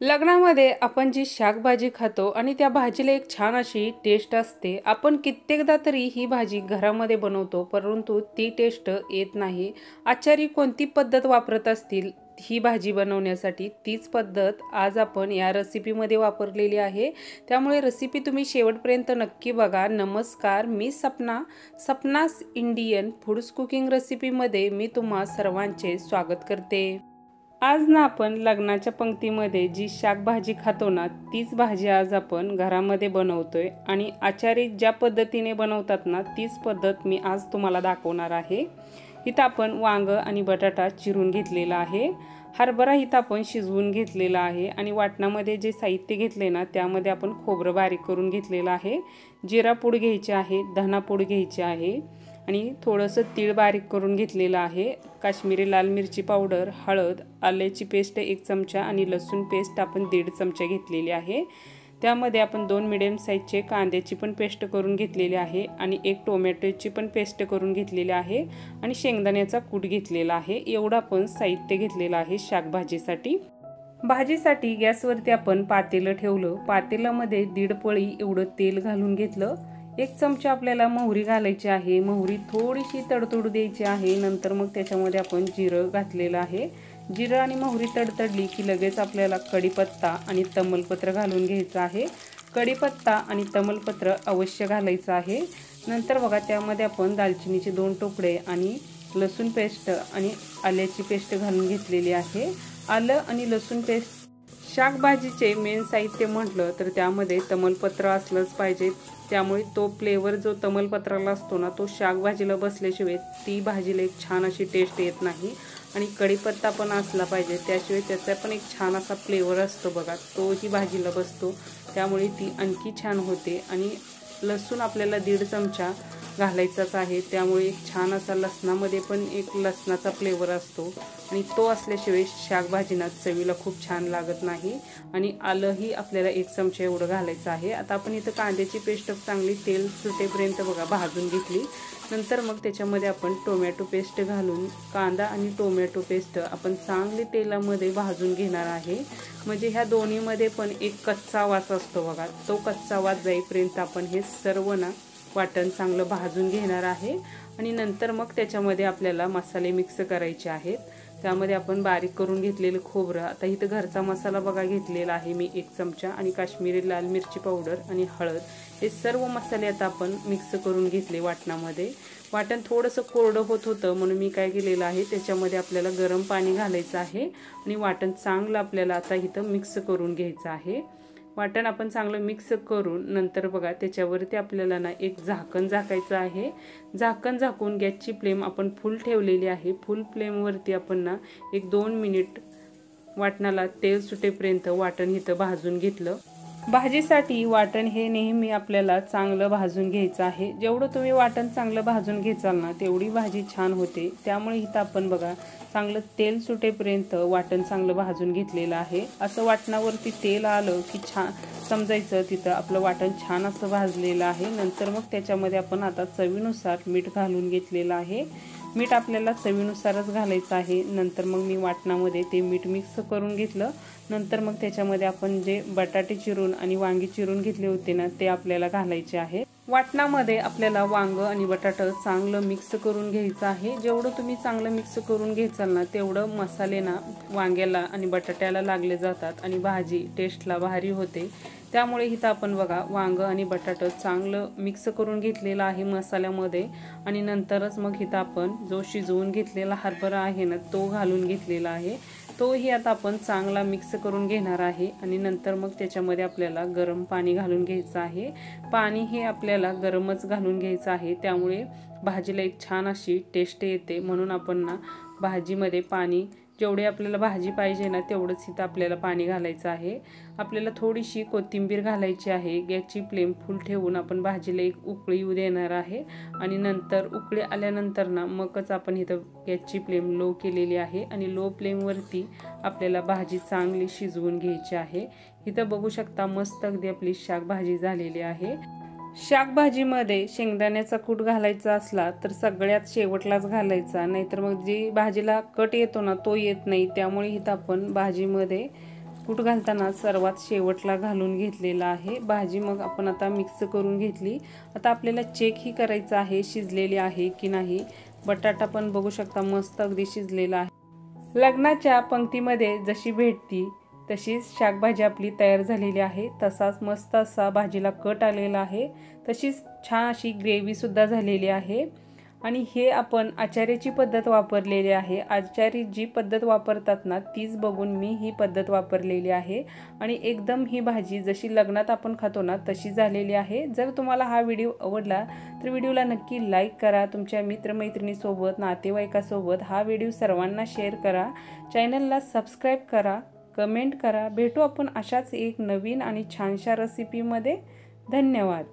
लग्नामध्ये आपण जी शाकभाजी खातो आणि त्या भाजीला एक छान अशी टेस्ट असते। आपण कित्येकदा तरी ही भाजी घरामध्ये बनवतो, परंतु ती टेस्ट येत नाही। आचारी कोणती पद्धत वापरत असतील ही भाजी बनवण्यासाठी, तीच पद्धत आज आपण या रेसिपीमध्ये वापरलेली आहे। त्यामुळे रेसिपी तुम्ही शेवटपर्यंत नक्की बघा। नमस्कार, मी सपनास इंडियन फूड्स कुकिंग रेसिपीमध्ये मी तुम्हा सर्वांचे स्वागत करते। आज ना आपण लग्नाच्या पंक्तीमध्ये जी शाकभाजी खातो ना, तीच भाजी आज आपण घरामध्ये बनवतोय आणि आचारी ज्या पद्धतीने बनवतात ना, तीच पद्धत मी आज तुम्हाला दाखवणार आहे। इथं आपण वांग आणि बटाटा चिरून घेतलेला आहे। हरभरा इथं आपण शिजवून घेतलेला आहे आणि वाटणामध्ये जे साहित्य घेतले ना, त्यामध्ये आपण खोबरं बारीक करून घेतलेलं आहे, जिरा पूड घ्यायची आहे, धना पूड घ्यायची आहे आणि थोडंसं तीळ बारीक करून घेतलेलं आहे, काश्मीरी लाल मिरची पावडर, हळद, आल्याची पेस्ट 1 चमचा आणि लसूण पेस्ट आपण 1.5 चमचा घेतलेली आहे। त्यामध्ये आपण 2 मीडियम साईजचे कांद्याची पण पेस्ट करून घेतलेली आहे आणि 1 टोमॅटोची पण पेस्ट करून घेतलेली आहे आणि शेंगदाण्याचा कूट घेतलेला आहे। एवढं आपण साहित्य घेतलेलं आहे शाकभाजीसाठी। भाजीसाठी गॅसवरती आपण पातेलं ठेवलं। पातेल्यामध्ये 1.5 पळी एवढं तेल घालून घेतलं। 1 चमचा आपल्याला मोहरी घालायची आहे। मोहरी थोडीशी तडतडू द्यायची आहे। नंतर मग त्याच्यामध्ये आपण जिरं घातलेलं आहे। जिरं आणि मोहरी तडतडली की लगेच आपल्याला कढीपत्ता आणि तमालपत्र घालून घ्यायचं आहे। कढीपत्ता आणि तमालपत्र अवश्य घालायचं आहे। नंतर बघा त्यामध्ये आपण दालचिनीचे 2 तुकडे आणि लसूण पेस्ट आणि आल्याची पेस्ट घालून घेतलेली आहे। आलं आणि लसूण पेस्ट शाकभाजीचे मेन साहित्य म्हटलं तर त्यामध्ये तमालपत्र असलंच पाहिजे। त्यामुळे तो फ्लेवर जो तमालपत्राला असतो ना, तो शाकभाजीला बसल्याशिवाय ती भाजीला एक छान अशी टेस्ट येत नाही। आणि कढीपत्ता पण असला पाहिजे, त्याशिवाय त्याचा पण एक छान असा फ्लेवर असतो बघा, तोही भाजीला बसतो, त्यामुळे ती आणखी छान होते। आणि लसूण आपल्याला 1.5 चमचा घालायचाच आहे, त्यामुळे एक छान असा लसणामध्ये पण एक लसणाचा फ्लेवर असतो आणि तो असल्याशिवाय शाकभाजीना चवीला खूप छान लागत नाही। आणि आलंही आपल्याला 1 चमचा एवढं घालायचं आहे। आता आपण इथं कांद्याची पेस्ट चांगली तेल सुटेपर्यंत बघा भाजून घेतली। नंतर मग त्याच्यामध्ये आपण टोमॅटो पेस्ट घालून कांदा आणि टोमॅटो पेस्ट आपण चांगली तेलामध्ये भाजून घेणार आहे। म्हणजे ह्या दोन्हीमध्ये पण एक कच्चा वास असतो बघा, तो कच्चा वास जाईपर्यंत आपण हे सर्व ना वाटण चांगलं भाजून घेणार आहे। आणि नंतर मग त्याच्यामध्ये आपल्याला मसाले मिक्स करायचे आहेत। त्यामध्ये आपण बारीक करून घेतलेलं खोबरं, आता इथं घरचा मसाला बघा घेतलेला आहे मी 1 चमचा आणि काश्मीरी लाल मिरची पावडर आणि हळद, हे सर्व मसाले आता आपण मिक्स करून घेतले वाटणामध्ये। वाटण थोडंसं कोरडं होत होतं म्हणून मी काय केलेलं आहे, त्याच्यामध्ये आपल्याला गरम पाणी घालायचं आहे आणि वाटण चांगलं आपल्याला आता इथं मिक्स करून घ्यायचं आहे। वाटण आपण चांगलं मिक्स करून नंतर बघा त्याच्यावरती आपल्याला ना एक झाकण झाकायचं आहे। झाकण झाकून गॅसची फ्लेम आपण फुल ठेवलेली आहे। फुल फ्लेमवरती आपण ना एक 2 मिनिट वाटणाला तेल सुटेपर्यंत वाटण इथं भाजून घेतलं। भाजीसाठी वाटण हे नेहमी आपल्याला चांगलं भाजून घ्यायचं आहे। जेवढं तुम्ही वाटण चांगलं भाजून घेचाल ना, तेवढी भाजी छान होते। त्यामुळे इथं आपण बघा चांगलं तेल सुटेपर्यंत वाटण चांगलं भाजून घेतलेलं आहे। असं वाटणावरती तेल आलं की छान समजायचं तिथं आपलं वाटण छान असं भाजलेलं आहे। नंतर मग त्याच्यामध्ये आपण आता चवीनुसार मीठ घालून घेतलेलं आहे। मीठ आपल्याला चवीनुसारच घालायचं आहे। नंतर मग मी वाटणामध्ये ते मीठ मिक्स करून घेतलं। नंतर मग त्याच्यामध्ये आपण जे बटाटे चिरून आणि वांगी चिरून घेतले होते ना, ते आपल्याला घालायचे आहे। वाटणामध्ये आपल्याला वांग आणि बटाटा चांगलं मिक्स करून घ्यायचं आहे। जेवढं तुम्ही चांगलं मिक्स करून घ्याल ना, तेवढं मसाले ना वांग्याला आणि बटाट्याला लागले जातात आणि भाजी टेस्टला भारी होते। त्यामुळे इथं आपण बघा वांग आणि बटाटा चांगलं मिक्स करून घेतलेलं आहे मसाल्यामध्ये आणि नंतरच मग इथं आपण जो शिजवून घेतलेला हरभरा आहे ना, तो घालून घेतलेला आहे। तोही आता आपण चांगला मिक्स करून घेणार आहे आणि नंतर मग त्याच्यामध्ये आपल्याला गरम पाणी घालून घ्यायचं आहे। पाणी हे आपल्याला गरमच घालून घ्यायचं आहे, त्यामुळे भाजीला एक छान अशी टेस्ट येते। म्हणून आपण ना भाजीमध्ये पाणी जेवढे आपल्याला भाजी पाहिजे ना, तेवढंच इथं आपल्याला पाणी घालायचं आहे। आपल्याला थोडीशी कोथिंबीर घालायची आहे। गॅसची फ्लेम फुल ठेवून आपण भाजीला एक उकळी येऊ देणार आहे आणि नंतर उकळी आल्यानंतर ना मगच आपण इथं गॅसची फ्लेम लो केलेली आहे आणि लो फ्लेमवरती आपल्याला भाजी चांगली शिजवून घ्यायची आहे। इथं बघू शकता मस्त अगदी आपली शाकभाजी झालेली आहे। शाकभाजीमध्ये शेंगदाण्याचा कूट घालायचा असला तर सगळ्यात शेवटलाच घालायचा, नाहीतर मग जी भाजीला कट येतो ना तो येत नाही। त्यामुळे इथं आपण भाजीमध्ये कूट घालताना सर्वात शेवटला घालून घेतलेला आहे। भाजी मग आपण आता मिक्स करून घेतली। आता आपल्याला चेक ही करायचं आहे शिजलेली आहे की नाही। बटाटा पण बघू शकता मस्त अगदी शिजलेला आहे। लग्नाच्या पंक्तीमध्ये जशी भेटती तशीच शाकभाजी आपली तयार झालेली आहे। तसाच मस्त असा भाजीला कट आलेला आहे। तशीच छान अशी ग्रेव्ही सुद्धा झालेली आहे। आणि हे आपण आचार्याची पद्धत वापरलेली आहे। आचारी जी पद्धत वापरतात ना तीच बघून मी ही पद्धत वापरलेली आहे। आणि एकदम ही भाजी जशी लग्नात आपण खातो ना तशी झालेली आहे। जर तुम्हाला हा व्हिडिओ आवडला तर व्हिडिओला नक्की लाईक करा। तुमच्या मित्रमैत्रिणीसोबत नातेवाईकासोबत हा व्हिडिओ सर्वांना शेअर करा। चॅनलला सबस्क्राईब करा, कमेंट करा। भेटू आपण अशाच एक नवीन आणि छानशा रेसिपीमध्ये। धन्यवाद।